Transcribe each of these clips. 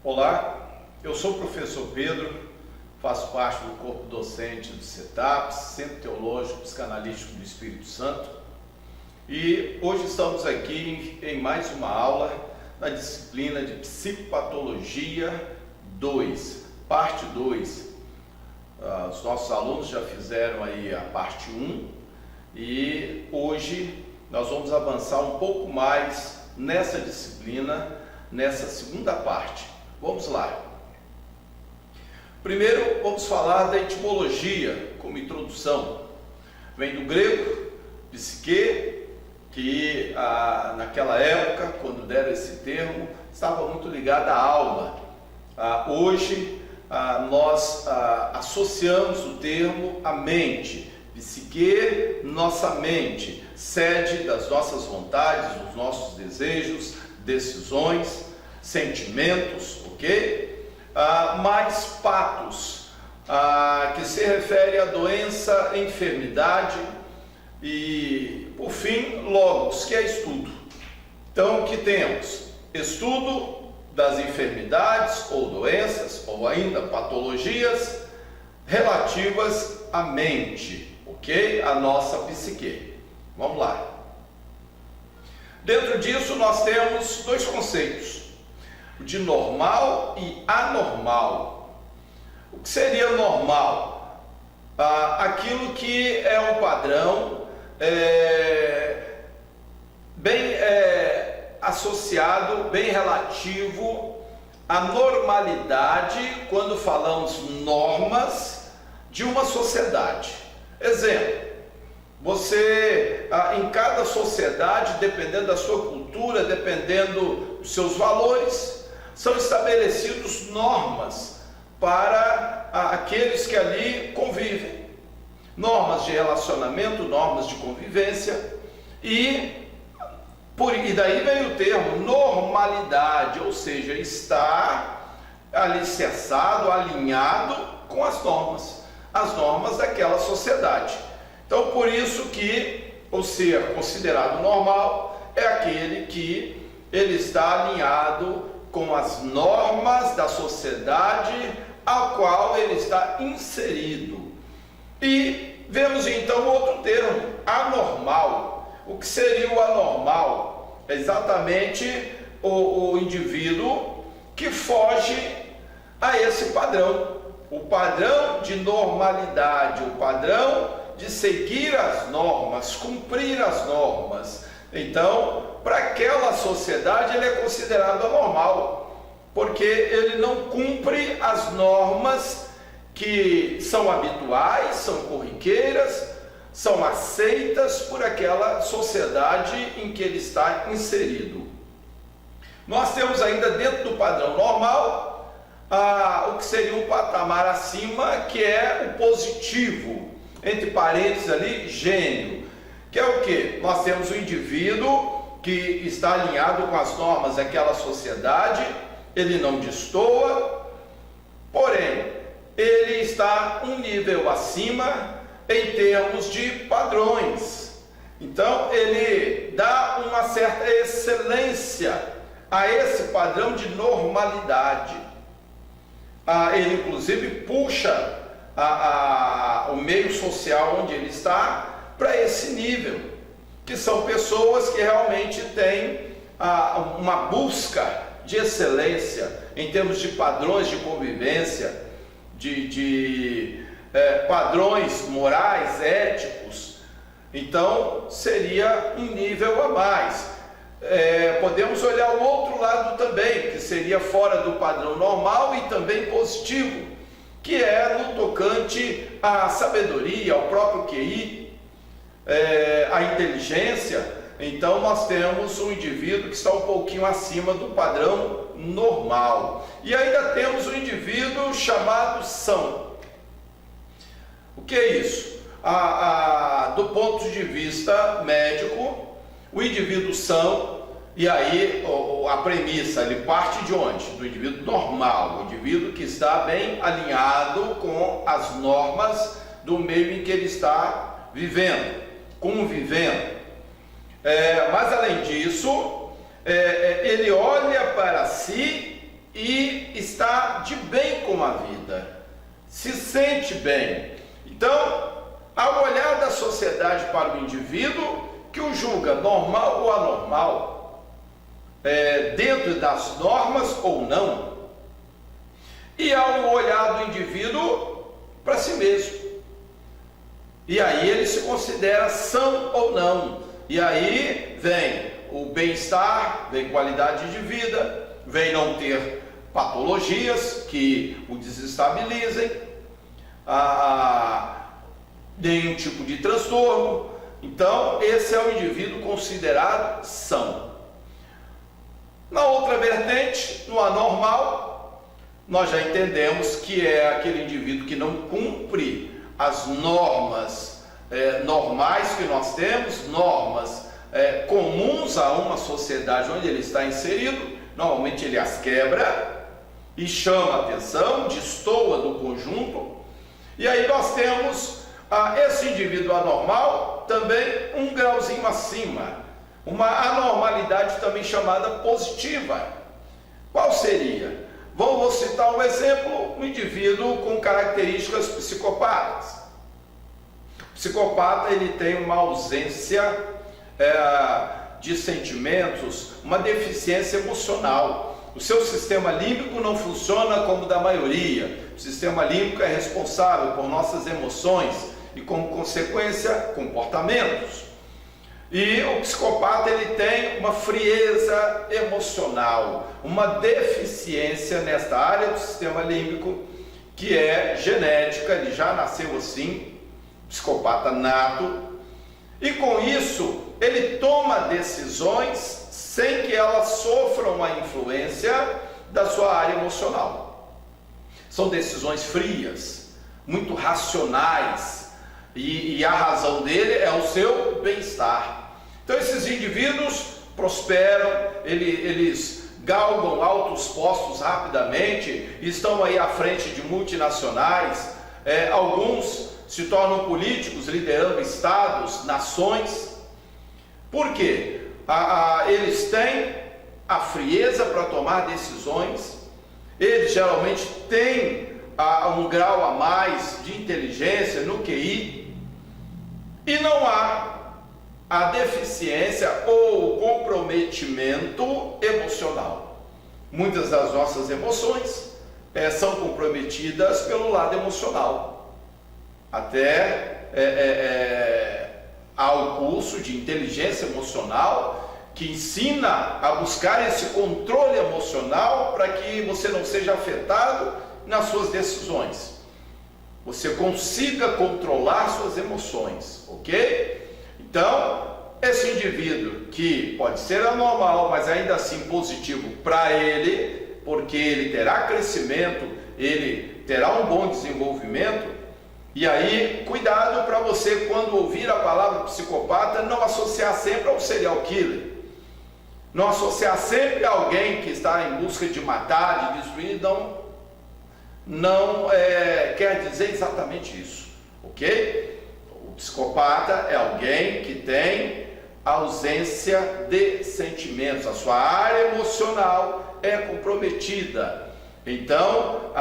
Olá, eu sou o professor Pedro, faço parte do corpo docente do CETAP, Centro Teológico Psicanalítico do Espírito Santo, e hoje estamos aqui em mais uma aula na disciplina de Psicopatologia 2, parte 2. Os nossos alunos já fizeram aí a parte 1 e hoje nós vamos avançar um pouco mais nessa disciplina, nessa segunda parte. Vamos lá. Primeiro vamos falar da etimologia como introdução. Vem do grego, psique, que naquela época, quando deram esse termo, estava muito ligado à alma. Hoje nós associamos o termo à mente. Psique, nossa mente, sede das nossas vontades, dos nossos desejos, decisões, sentimentos, ok? Mais patos, que se refere à doença, enfermidade, e por fim, logos, que é estudo. Então, o que temos? Estudo das enfermidades ou doenças, ou ainda patologias relativas à mente, ok? A nossa psique. Vamos lá. Dentro disso nós temos dois conceitos, o de normal e anormal. O que seria normal? Aquilo que é um padrão bem associado, bem relativo à normalidade, quando falamos normas de uma sociedade. Exemplo, você, em cada sociedade, dependendo da sua cultura, dependendo dos seus valores, são estabelecidos normas para aqueles que ali convivem. Normas de relacionamento, normas de convivência, e daí vem o termo normalidade, ou seja, estar alicerçado, alinhado com as normas daquela sociedade. Então, por isso que o ser considerado normal é aquele que ele está alinhado com as normas da sociedade a qual ele está inserido. E vemos então outro termo, anormal. O que seria o anormal? É exatamente o indivíduo que foge a esse padrão. O padrão de normalidade, o padrão de seguir as normas, cumprir as normas. Então, para aquela sociedade ele é considerado anormal, porque ele não cumpre as normas que são habituais, são corriqueiras, são aceitas por aquela sociedade em que ele está inserido. Nós temos ainda dentro do padrão normal, o que seria um patamar acima, que é o positivo, entre parênteses ali, gênio, que é o que? Nós temos o indivíduo que está alinhado com as normas daquela sociedade, ele não destoa, porém, ele está um nível acima em termos de padrões. Então, ele dá uma certa excelência a esse padrão de normalidade. Ele, inclusive, puxa o meio social onde ele está para esse nível, que são pessoas que realmente têm uma busca de excelência em termos de padrões de convivência, de padrões morais, éticos. Então seria um nível a mais. Podemos olhar o outro lado também, que seria fora do padrão normal e também positivo, que é no tocante à sabedoria, ao próprio QI, a inteligência. Então nós temos um indivíduo que está um pouquinho acima do padrão normal. E ainda temos um indivíduo chamado são. O que é isso? Do ponto de vista médico, o indivíduo são, e aí a premissa, ele parte de onde? Do indivíduo normal, o indivíduo que está bem alinhado com as normas do meio em que ele está vivendo, convivendo. Mas além disso, ele olha para si e está de bem com a vida, se sente bem. Então, ao olhar da sociedade para o indivíduo, que o julga normal ou anormal, dentro das normas ou não, e ao olhar do indivíduo para si mesmo. E aí ele se considera são ou não. E aí vem o bem-estar, vem qualidade de vida, vem não ter patologias que o desestabilizem, nenhum tipo de transtorno. Então, esse é o indivíduo considerado são. Na outra vertente, no anormal, nós já entendemos que é aquele indivíduo que não cumpre as normas normais que nós temos, normas comuns a uma sociedade onde ele está inserido. Normalmente ele as quebra e chama a atenção, destoa do conjunto. E aí nós temos esse indivíduo anormal também um grauzinho acima, uma anormalidade também chamada positiva. Qual seria? Vou citar um exemplo, um indivíduo com características psicopatas. O psicopata, ele tem uma ausência de sentimentos, uma deficiência emocional. O seu sistema límbico não funciona como o da maioria. O sistema límbico é responsável por nossas emoções e, como consequência, comportamentos. E o psicopata, ele tem uma frieza emocional, uma deficiência nesta área do sistema límbico, que é genética, ele já nasceu assim, psicopata nato, e com isso ele toma decisões sem que elas sofram a influência da sua área emocional. São decisões frias, muito racionais, e a razão dele é o seu bem-estar. Então esses indivíduos prosperam, eles galgam altos postos rapidamente, estão aí à frente de multinacionais, alguns se tornam políticos, liderando estados, nações. Por quê? Eles têm a frieza para tomar decisões, eles geralmente têm um grau a mais de inteligência no QI, e não há a deficiência ou o comprometimento emocional. Muitas das nossas emoções são comprometidas pelo lado emocional. Até há o curso de inteligência emocional que ensina a buscar esse controle emocional para que você não seja afetado nas suas decisões. Você consiga controlar suas emoções, ok? Então, esse indivíduo que pode ser anormal, mas ainda assim positivo para ele, porque ele terá crescimento, ele terá um bom desenvolvimento. E aí, cuidado para você, quando ouvir a palavra psicopata, não associar sempre ao serial killer, não associar sempre a alguém que está em busca de matar, de destruir. Não quer dizer exatamente isso, ok? O psicopata é alguém que tem ausência de sentimentos, a sua área emocional é comprometida. Então,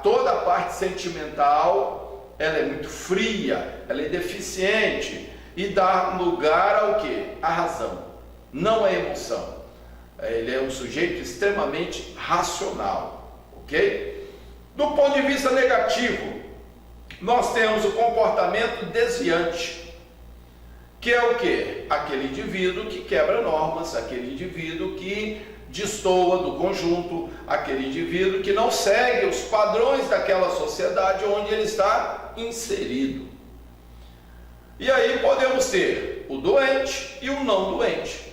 toda a parte sentimental, ela é muito fria, ela é deficiente e dá lugar ao quê? A razão, não a emoção. Ele é um sujeito extremamente racional, ok? Do ponto de vista negativo, nós temos o comportamento desviante, que é o quê? Aquele indivíduo que quebra normas, aquele indivíduo que destoa do conjunto, aquele indivíduo que não segue os padrões daquela sociedade onde ele está inserido. E aí podemos ter o doente e o não doente.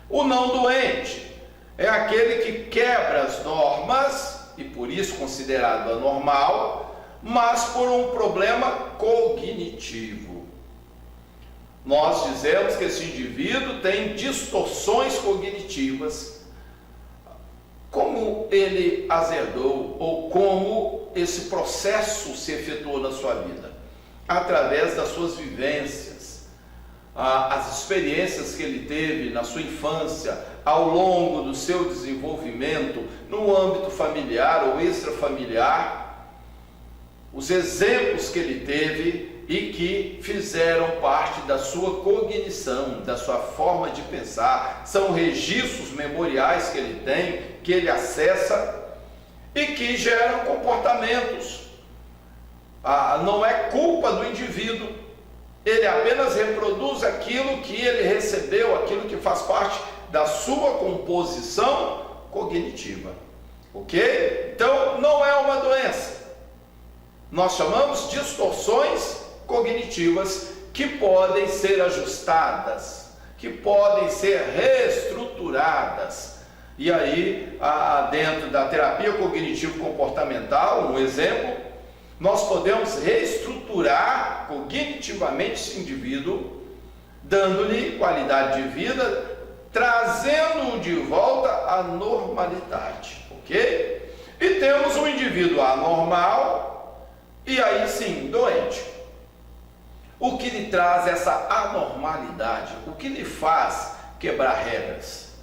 O não doente é aquele que quebra as normas, e por isso considerado anormal, mas por um problema cognitivo. Nós dizemos que esse indivíduo tem distorções cognitivas. Como ele as herdou, ou como esse processo se efetuou na sua vida? Através das suas vivências, as experiências que ele teve na sua infância, ao longo do seu desenvolvimento, no âmbito familiar ou extrafamiliar, os exemplos que ele teve e que fizeram parte da sua cognição, da sua forma de pensar, são registros memoriais que ele tem, que ele acessa e que geram comportamentos. Não é culpa do indivíduo, ele apenas reproduz aquilo que ele recebeu, aquilo que faz parte da sua composição cognitiva, ok? Então não é uma doença, nós chamamos de distorções cognitivas que podem ser ajustadas, que podem ser reestruturadas. E aí, dentro da terapia cognitivo-comportamental, um exemplo, nós podemos reestruturar cognitivamente esse indivíduo, dando-lhe qualidade de vida, trazendo-o de volta à normalidade, ok? E temos um indivíduo anormal e aí sim, doente. O que lhe traz essa anormalidade? O que lhe faz quebrar regras?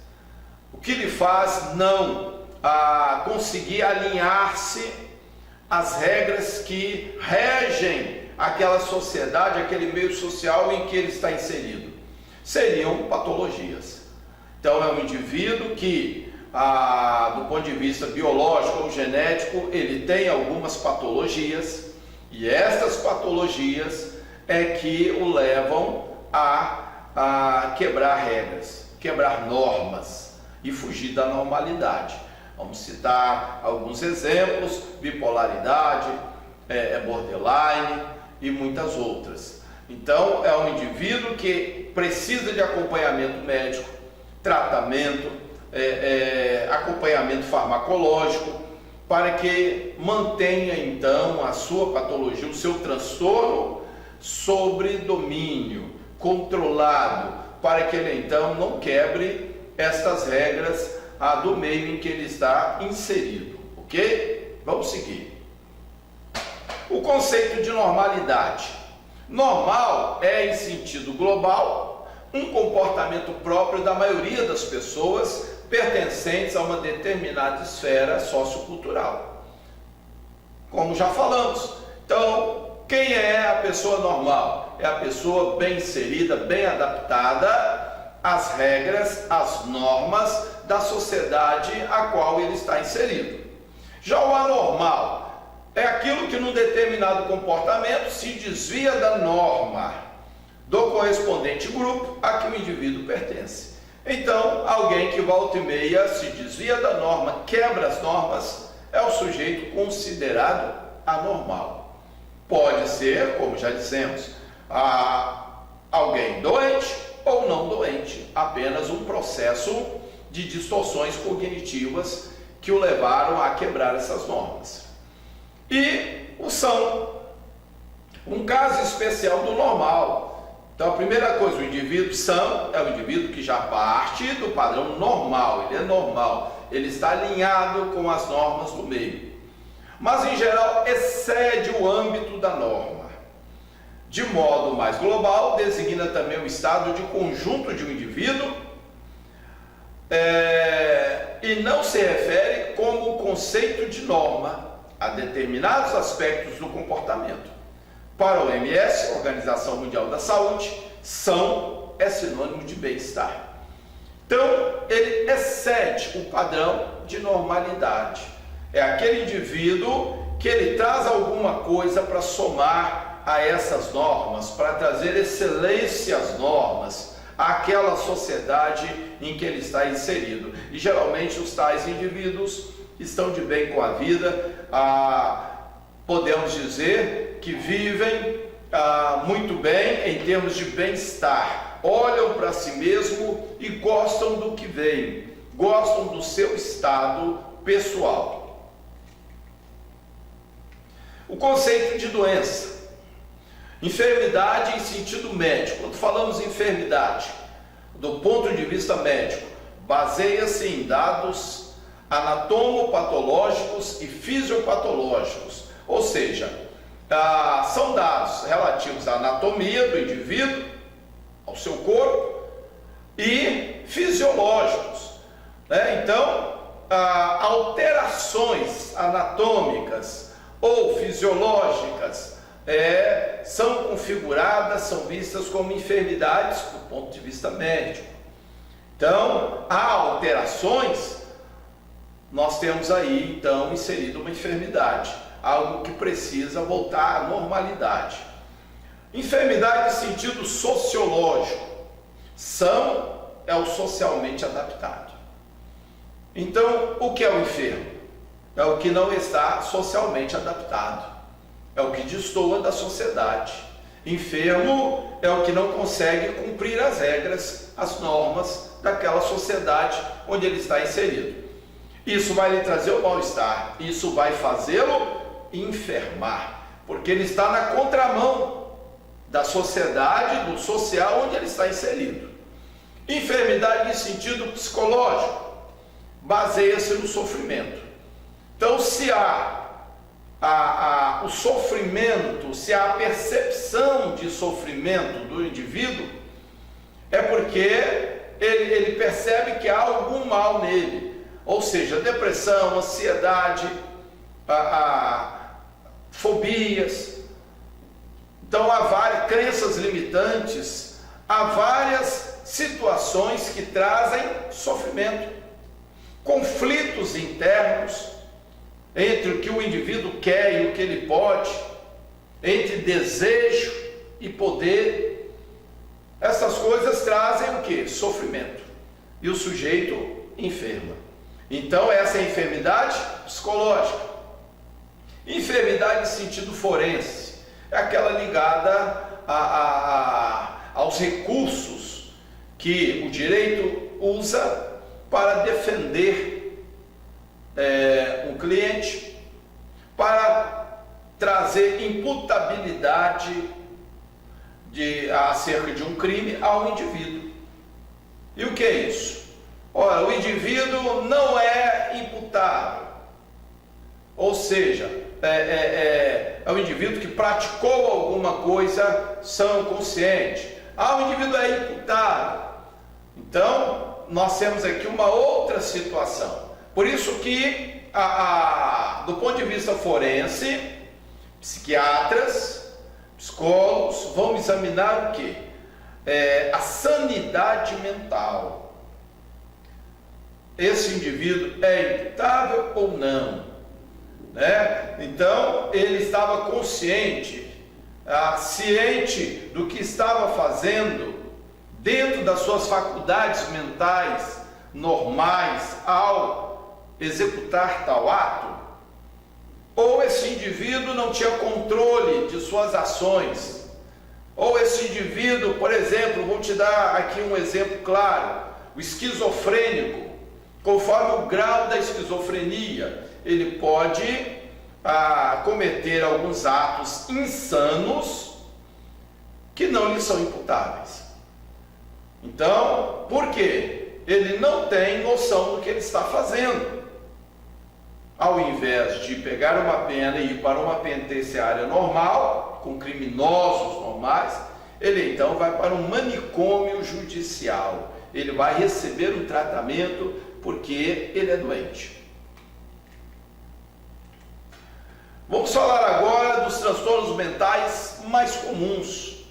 O que lhe faz não conseguir alinhar-se às regras que regem aquela sociedade, aquele meio social em que ele está inserido? Seriam patologias. Então é um indivíduo que, do ponto de vista biológico ou genético, ele tem algumas patologias, e estas patologias é que o levam a quebrar regras, quebrar normas e fugir da normalidade. Vamos citar alguns exemplos: bipolaridade, borderline e muitas outras. Então é um indivíduo que precisa de acompanhamento médico, tratamento, acompanhamento farmacológico, para que mantenha então a sua patologia, o seu transtorno sobre domínio, controlado, para que ele então não quebre estas regras do meio em que ele está inserido, ok? Vamos seguir. O conceito de normalidade. Normal é, em sentido global, um comportamento próprio da maioria das pessoas pertencentes a uma determinada esfera sociocultural. Como já falamos, então, quem é a pessoa normal? É a pessoa bem inserida, bem adaptada às regras, às normas da sociedade a qual ele está inserido. Já o anormal é aquilo que num determinado comportamento se desvia da norma do correspondente grupo a que o indivíduo pertence. Então, alguém que volta e meia se desvia da norma, quebra as normas, é o sujeito considerado anormal. Pode ser, como já dissemos, alguém doente ou não doente, apenas um processo de distorções cognitivas que o levaram a quebrar essas normas. E o são, um caso especial do normal. Então a primeira coisa, o indivíduo são é o indivíduo que já parte do padrão normal, ele é normal, ele está alinhado com as normas do meio, mas em geral excede o âmbito da norma. De modo mais global, designa também o estado de conjunto de um indivíduo e não se refere como conceito de norma a determinados aspectos do comportamento. Para a OMS, Organização Mundial da Saúde, são é sinônimo de bem-estar. Então, ele excede o padrão de normalidade. É aquele indivíduo que ele traz alguma coisa para somar a essas normas, para trazer excelência às normas, àquela sociedade em que ele está inserido. E geralmente os tais indivíduos estão de bem com a vida, podemos dizer que vivem muito bem em termos de bem-estar, olham para si mesmo e gostam do que vem, gostam do seu estado pessoal. O conceito de doença. Enfermidade em sentido médico. Quando falamos em enfermidade, do ponto de vista médico, baseia-se em dados anatomopatológicos e fisiopatológicos, ou seja, são dados relativos à anatomia do indivíduo, ao seu corpo e fisiológicos, né? Então, alterações anatômicas ou fisiológicas são configuradas, são vistas como enfermidades do ponto de vista médico. Então, há alterações, nós temos aí então inserido uma enfermidade, algo que precisa voltar à normalidade. Enfermidade em sentido sociológico, é o socialmente adaptado. Então, o que é o enfermo? É o que não está socialmente adaptado, é o que destoa da sociedade. Enfermo é o que não consegue cumprir as regras, as normas daquela sociedade onde ele está inserido. Isso vai lhe trazer o mal-estar, isso vai fazê-lo enfermar, porque ele está na contramão da sociedade, do social onde ele está inserido. Enfermidade em sentido psicológico baseia-se no sofrimento. Então, se há o sofrimento, se há a percepção de sofrimento do indivíduo, é porque ele percebe que há algum mal nele, ou seja, depressão, ansiedade, fobias. Então, há várias crenças limitantes, há várias situações que trazem sofrimento, conflitos internos entre o que o indivíduo quer e o que ele pode, entre desejo e poder. Essas coisas trazem o que? Sofrimento. E o sujeito enferma. Então, essa é a enfermidade psicológica. Enfermidade em sentido forense é aquela ligada aos recursos que o direito usa para defender um cliente, para trazer imputabilidade acerca de um crime ao indivíduo. E o que é isso? Ora, o indivíduo não é imputável, ou seja, é o indivíduo que praticou alguma coisa sã, consciente. O indivíduo é imputável. Então, nós temos aqui uma outra situação. Por isso que, do ponto de vista forense, psiquiatras, psicólogos vão examinar o quê? A sanidade mental. Esse indivíduo é imputável ou não? Né? Então, ele estava consciente, ciente do que estava fazendo, dentro das suas faculdades mentais normais ao executar tal ato? Ou esse indivíduo não tinha controle de suas ações? Ou esse indivíduo, por exemplo, vou te dar aqui um exemplo claro, o esquizofrênico, conforme o grau da esquizofrenia, ele pode cometer alguns atos insanos que não lhe são imputáveis. Então, por quê? Ele não tem noção do que ele está fazendo. Ao invés de pegar uma pena e ir para uma penitenciária normal, com criminosos normais, ele então vai para um manicômio judicial. Ele vai receber um tratamento porque ele é doente. Vamos falar agora dos transtornos mentais mais comuns.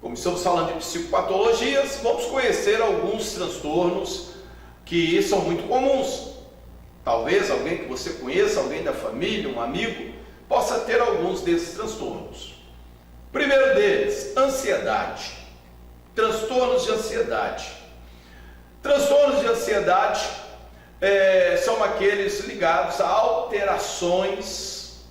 Como estamos falando de psicopatologias, vamos conhecer alguns transtornos que são muito comuns. Talvez alguém que você conheça, alguém da família, um amigo, possa ter alguns desses transtornos. Primeiro deles, ansiedade. Transtornos de ansiedade. Transtornos de ansiedade são aqueles ligados a alterações,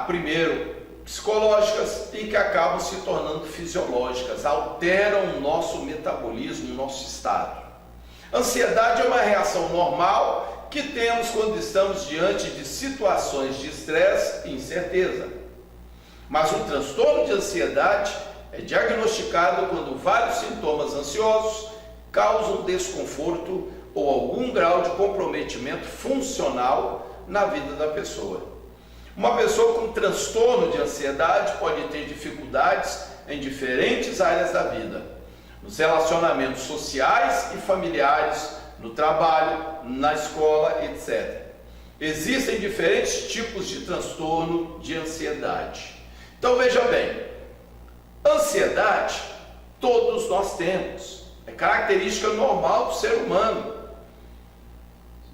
primeiro, psicológicas e que acabam se tornando fisiológicas, alteram o nosso metabolismo, o nosso estado. Ansiedade é uma reação normal que temos quando estamos diante de situações de estresse e incerteza. Mas o transtorno de ansiedade é diagnosticado quando vários sintomas ansiosos causam desconforto ou algum grau de comprometimento funcional na vida da pessoa. Uma pessoa com transtorno de ansiedade pode ter dificuldades em diferentes áreas da vida, nos relacionamentos sociais e familiares, no trabalho, na escola, etc. Existem diferentes tipos de transtorno de ansiedade. Então veja bem, ansiedade todos nós temos, é característica normal do ser humano.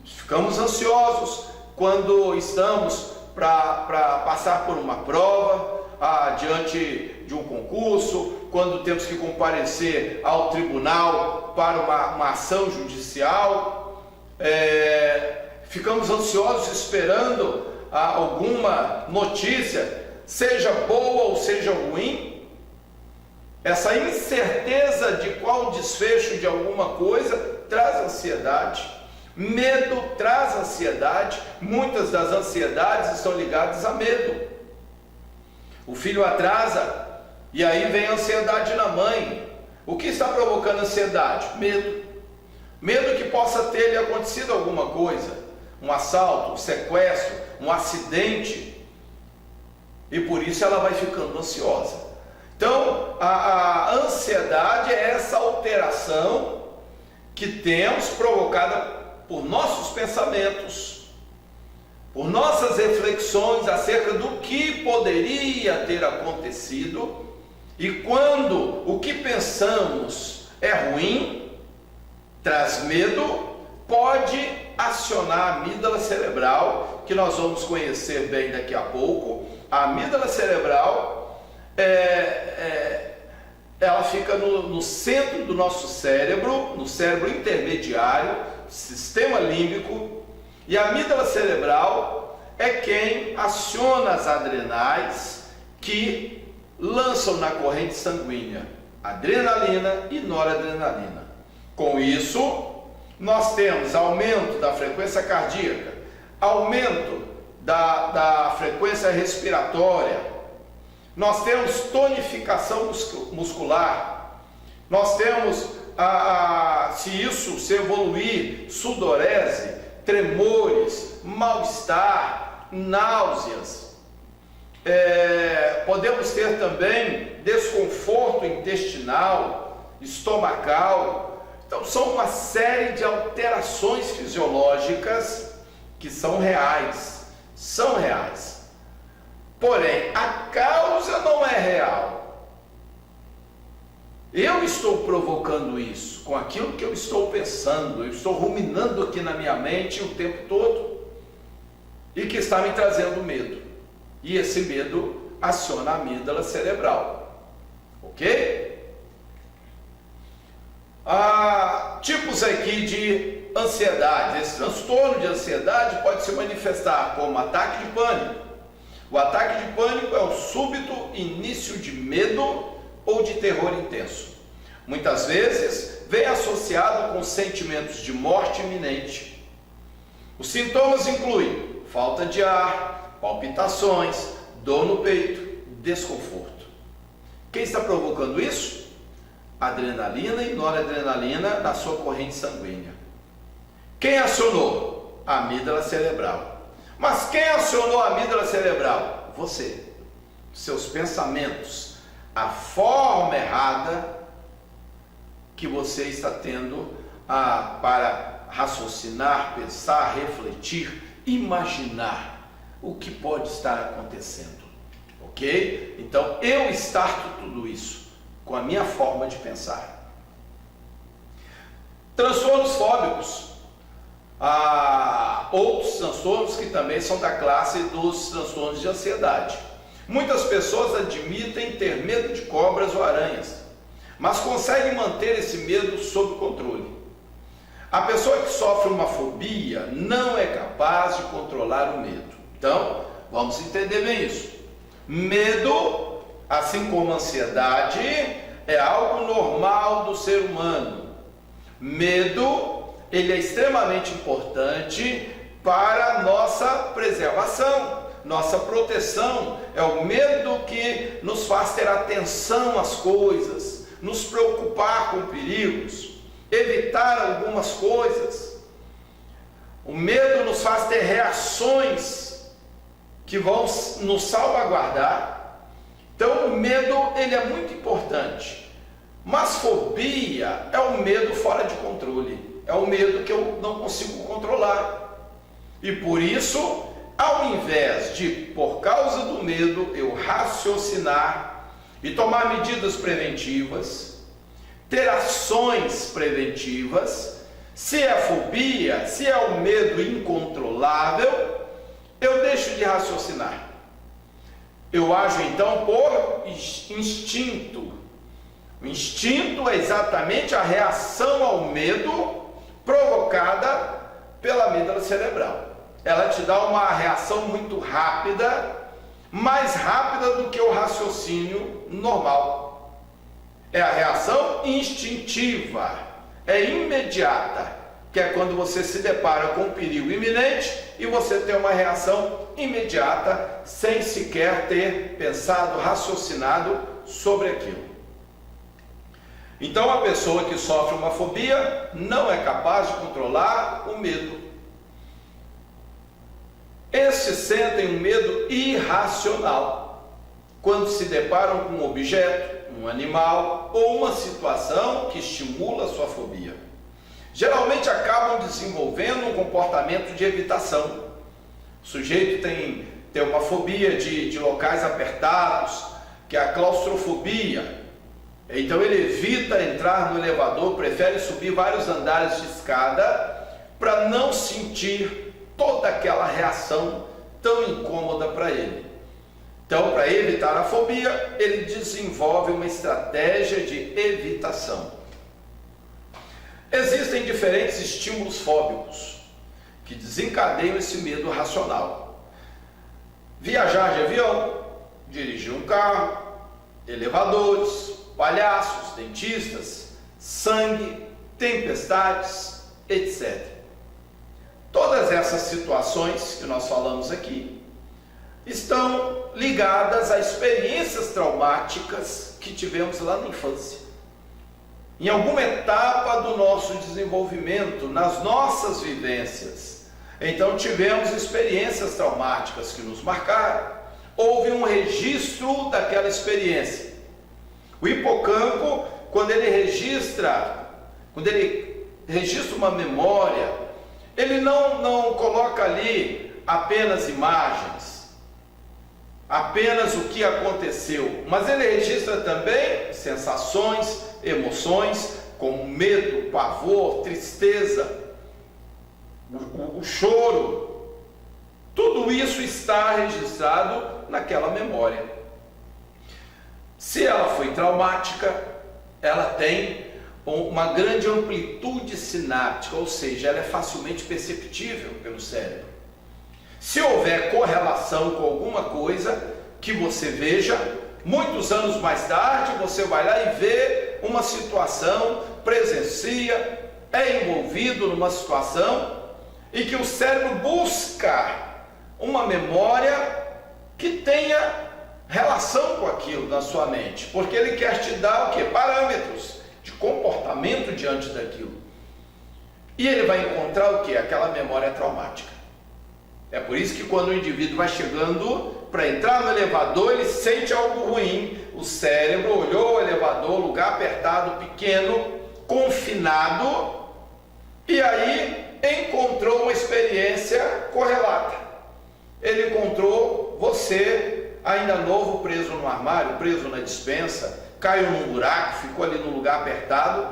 Ficamos ansiosos quando estamos para passar por uma prova, diante de um concurso, quando temos que comparecer ao tribunal para uma ação judicial. Ficamos ansiosos esperando alguma notícia, seja boa ou seja ruim. Essa incerteza de qual o desfecho de alguma coisa traz ansiedade. Medo traz ansiedade. Muitas das ansiedades estão ligadas a medo. O filho atrasa e aí vem a ansiedade na mãe. O que está provocando ansiedade? Medo. Medo que possa ter lhe acontecido alguma coisa, um assalto, um sequestro, um acidente, e por isso ela vai ficando ansiosa. Então, a ansiedade é essa alteração que temos provocada por nossos pensamentos, por nossas reflexões acerca do que poderia ter acontecido, e quando o que pensamos é ruim, traz medo, pode acionar a amígdala cerebral, que nós vamos conhecer bem daqui a pouco. A amígdala cerebral, ela fica no centro do nosso cérebro, no cérebro intermediário, sistema límbico, e a amígdala cerebral é quem aciona as adrenais que lançam na corrente sanguínea adrenalina e noradrenalina. Com isso, nós temos aumento da frequência cardíaca, aumento da frequência respiratória, nós temos tonificação muscular, nós temos, se evoluir, sudorese, tremores, mal-estar, náuseas. Podemos ter também desconforto intestinal, estomacal. Então são uma série de alterações fisiológicas que são reais, porém a causa não é real. Eu estou provocando isso com aquilo que eu estou pensando, eu estou ruminando aqui na minha mente o tempo todo, e que está me trazendo medo, e esse medo aciona a amígdala cerebral, ok? Tipos aqui de ansiedade. Esse transtorno de ansiedade pode se manifestar como ataque de pânico. O ataque de pânico é o súbito início de medo ou de terror intenso. Muitas vezes vem associado com sentimentos de morte iminente. Os sintomas incluem falta de ar, palpitações, dor no peito, desconforto. Quem está provocando isso? Adrenalina e noradrenalina na sua corrente sanguínea. Quem acionou? A amígdala cerebral. Mas quem acionou a amígdala cerebral? Você. Seus pensamentos. A forma errada que você está tendo para raciocinar, pensar, refletir, imaginar o que pode estar acontecendo. Ok? Então eu starto tudo isso com a minha forma de pensar. Transtornos fóbicos. Outros transtornos que também são da classe dos transtornos de ansiedade. Muitas pessoas admitem ter medo de cobras ou aranhas, mas conseguem manter esse medo sob controle. A pessoa que sofre uma fobia não é capaz de controlar o medo. Então, vamos entender bem isso. Medo, assim como ansiedade, é algo normal do ser humano. Medo, ele é extremamente importante para a nossa preservação, nossa proteção. É o medo que nos faz ter atenção às coisas, nos preocupar com perigos, evitar algumas coisas. O medo nos faz ter reações que vão nos salvaguardar, Então o medo ele é muito importante, mas fobia é o medo fora de controle, é o medo que eu não consigo controlar. E por isso, ao invés de, por causa do medo, eu raciocinar e tomar medidas preventivas, ter ações preventivas, se é fobia, se é o medo incontrolável, eu deixo de raciocinar. Eu ajo então por instinto. O instinto é exatamente a reação ao medo provocada pela amígdala cerebral. Ela te dá uma reação muito rápida, mais rápida do que o raciocínio normal. É a reação instintiva, é imediata, que é quando você se depara com um perigo iminente e você tem uma reação imediata, sem sequer ter pensado, raciocinado sobre aquilo. Então a pessoa que sofre uma fobia não é capaz de controlar o medo. Estes sentem um medo irracional quando se deparam com um objeto, um animal ou uma situação que estimula a sua fobia. Geralmente acabam desenvolvendo um comportamento de evitação. O sujeito tem uma fobia de locais apertados, que é a claustrofobia. Então ele evita entrar no elevador, prefere subir vários andares de escada para não sentir toda aquela reação tão incômoda para ele. Então, para evitar a fobia, ele desenvolve uma estratégia de evitação. Existem diferentes estímulos fóbicos que desencadeiam esse medo racional. Viajar de avião, dirigir um carro, elevadores, palhaços, dentistas, sangue, tempestades, etc. Todas essas situações que nós falamos aqui estão ligadas a experiências traumáticas que tivemos lá na infância. Em alguma etapa do nosso desenvolvimento, nas nossas vivências, então tivemos experiências traumáticas que nos marcaram. Houve um registro daquela experiência. O hipocampo, quando ele registra uma memória, ele não coloca ali apenas imagens, apenas o que aconteceu, mas ele registra também sensações, emoções, como medo, pavor, tristeza, o choro. Tudo isso está registrado naquela memória. Se ela foi traumática, ela tem uma grande amplitude sináptica, ou seja, ela é facilmente perceptível pelo cérebro. Se houver correlação com alguma coisa que você veja, muitos anos mais tarde, você vai lá e vê uma situação, presencia, é envolvido numa situação e que o cérebro busca uma memória que tenha relação com aquilo na sua mente, porque ele quer te dar o quê? Parâmetros de comportamento diante daquilo. E ele vai encontrar o quê? Aquela memória traumática. É por isso que quando o indivíduo vai chegando para entrar no elevador, ele sente algo ruim. O cérebro olhou o elevador, lugar apertado, pequeno, confinado, e aí encontrou uma experiência correlata. Ele encontrou você, ainda novo, preso no armário, preso na despensa, caiu num buraco, ficou ali no lugar apertado,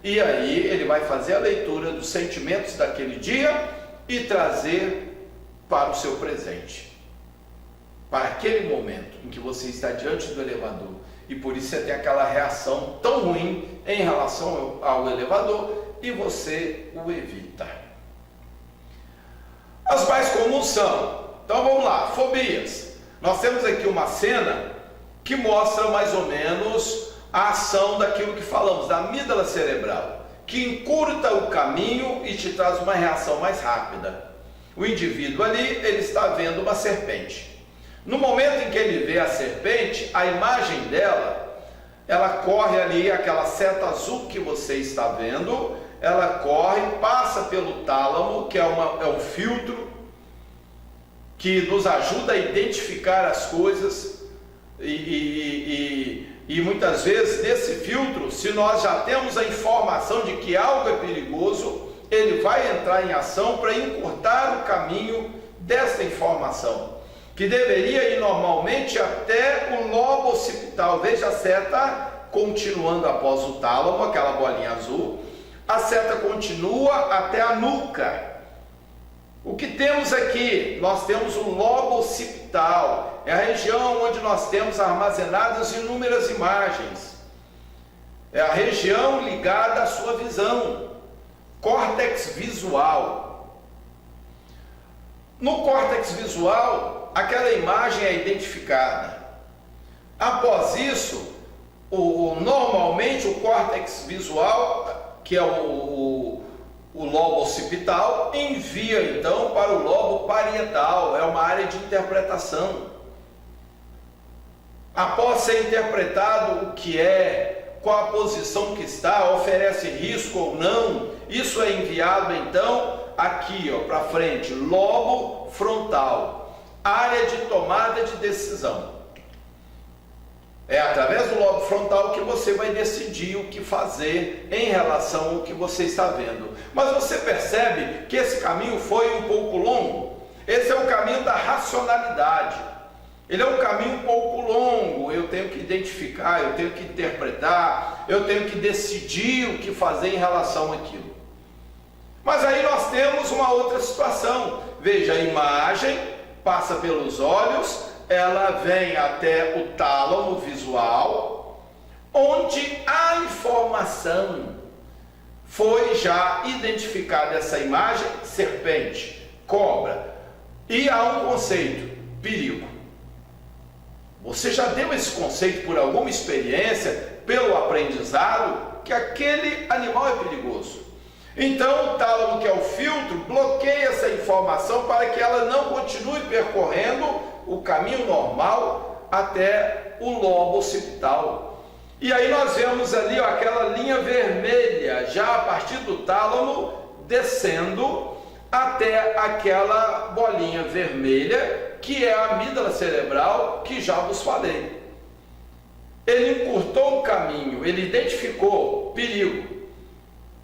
e aí ele vai fazer a leitura dos sentimentos daquele dia e trazer para o seu presente, para aquele momento em que você está diante do elevador, e por isso você tem aquela reação tão ruim em relação ao elevador e você o evita. As mais comuns são, então vamos lá, fobias. Nós temos aqui uma cena que mostra mais ou menos a ação daquilo que falamos, da amígdala cerebral, que encurta o caminho e te traz uma reação mais rápida. O indivíduo ali, ele está vendo uma serpente. No momento em que ele vê a serpente, a imagem dela, ela corre ali, aquela seta azul que você está vendo, ela corre, passa pelo tálamo, que é um filtro que nos ajuda a identificar as coisas, E muitas vezes nesse filtro, se nós já temos a informação de que algo é perigoso, ele vai entrar em ação para encurtar o caminho dessa informação, que deveria ir normalmente até o lobo occipital. Veja a seta continuando após o tálamo, aquela bolinha azul, a seta continua até a nuca. O que temos aqui? Nós temos o lobo occipital, é a região onde nós temos armazenadas inúmeras imagens, é a região ligada à sua visão, córtex visual. No córtex visual, aquela imagem é identificada. Após isso, normalmente o córtex visual, que é o lobo occipital, envia então para o lobo parietal, é uma área de interpretação. Após ser interpretado o que é, qual a posição que está, oferece risco ou não, isso é enviado então aqui para frente, lobo frontal, área de tomada de decisão. É através do lobo frontal que você vai decidir o que fazer em relação ao que você está vendo. Mas você percebe que esse caminho foi um pouco longo? Esse é o caminho da racionalidade. Ele é um caminho um pouco longo. Eu tenho que identificar, eu tenho que interpretar, eu tenho que decidir o que fazer em relação àquilo. Mas aí nós temos uma outra situação. Veja, a imagem passa pelos olhos, ela vem até o tálamo visual, onde a informação foi já identificada, essa imagem, serpente, cobra, e há um conceito, perigo. Você já deu esse conceito por alguma experiência, pelo aprendizado, que aquele animal é perigoso. Então o tálamo, que é o filtro, bloqueia essa informação para que ela não continue percorrendo o caminho normal até o lobo occipital. E aí nós vemos ali aquela linha vermelha, já a partir do tálamo, descendo até aquela bolinha vermelha, que é a amígdala cerebral, que já vos falei. Ele encurtou o caminho, ele identificou perigo.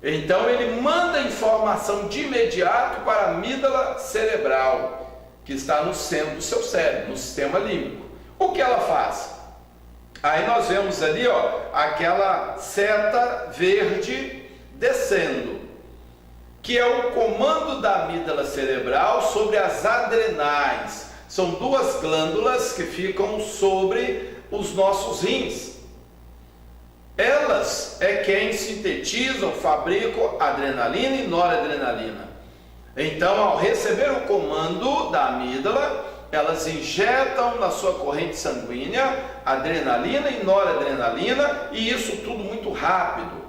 Então ele manda informação de imediato para a amígdala cerebral, que está no centro do seu cérebro, no sistema límbico. O que ela faz? Aí nós vemos ali, aquela seta verde descendo, que é o comando da amígdala cerebral sobre as adrenais. São duas glândulas que ficam sobre os nossos rins. Elas é quem sintetizam, fabricam adrenalina e noradrenalina. Então, ao receber o comando da amígdala, elas injetam na sua corrente sanguínea adrenalina e noradrenalina, e isso tudo muito rápido.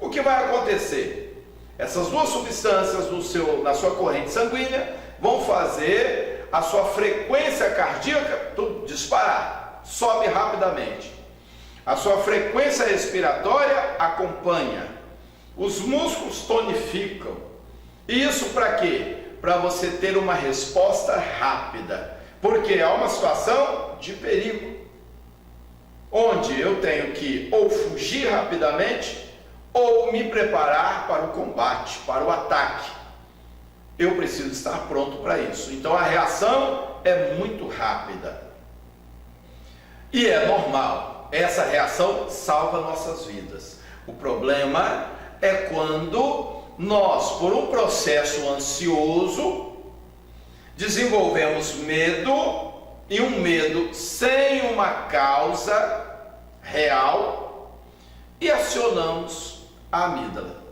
O que vai acontecer? Essas duas substâncias na sua corrente sanguínea vão fazer a sua frequência cardíaca disparar, sobe rapidamente. A sua frequência respiratória acompanha. Os músculos tonificam. Isso para quê? Para você ter uma resposta rápida, porque há uma situação de perigo, onde eu tenho que ou fugir rapidamente, ou me preparar para o combate, para o ataque. Eu preciso estar pronto para isso. Então a reação é muito rápida. E é normal. Essa reação salva nossas vidas. O problema é quando nós, por um processo ansioso, desenvolvemos medo, e um medo sem uma causa real, e acionamos a amígdala.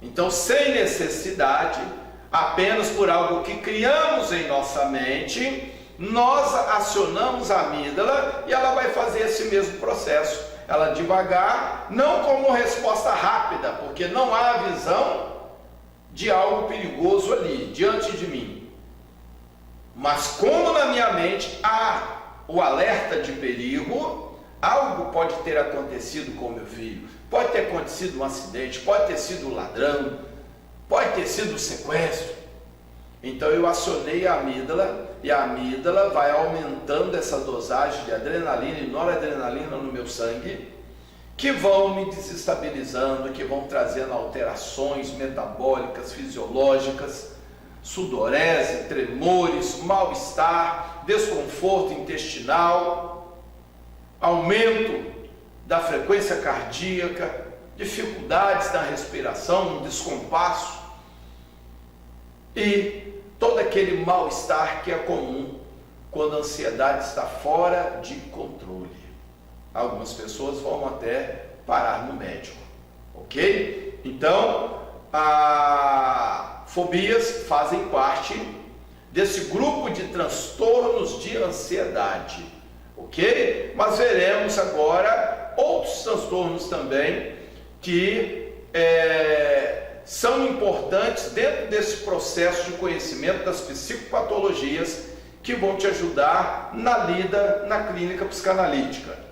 Então, sem necessidade, apenas por algo que criamos em nossa mente, nós acionamos a amígdala e ela vai fazer esse mesmo processo. Ela devagar, não como resposta rápida, porque não há visão de algo perigoso ali, diante de mim. Mas como na minha mente há o alerta de perigo, algo pode ter acontecido com meu filho, pode ter acontecido um acidente, pode ter sido um ladrão, pode ter sido um sequestro. Então eu acionei a amígdala e a amígdala vai aumentando essa dosagem de adrenalina e noradrenalina no meu sangue, que vão me desestabilizando, que vão trazendo alterações metabólicas, fisiológicas, sudorese, tremores, mal-estar, desconforto intestinal, aumento da frequência cardíaca, dificuldades na respiração, um descompasso e todo aquele mal-estar que é comum quando a ansiedade está fora de controle. Algumas pessoas vão até parar no médico, ok? Então, fobias fazem parte desse grupo de transtornos de ansiedade, ok? Mas veremos agora outros transtornos também que são importantes dentro desse processo de conhecimento das psicopatologias que vão te ajudar na lida na clínica psicanalítica.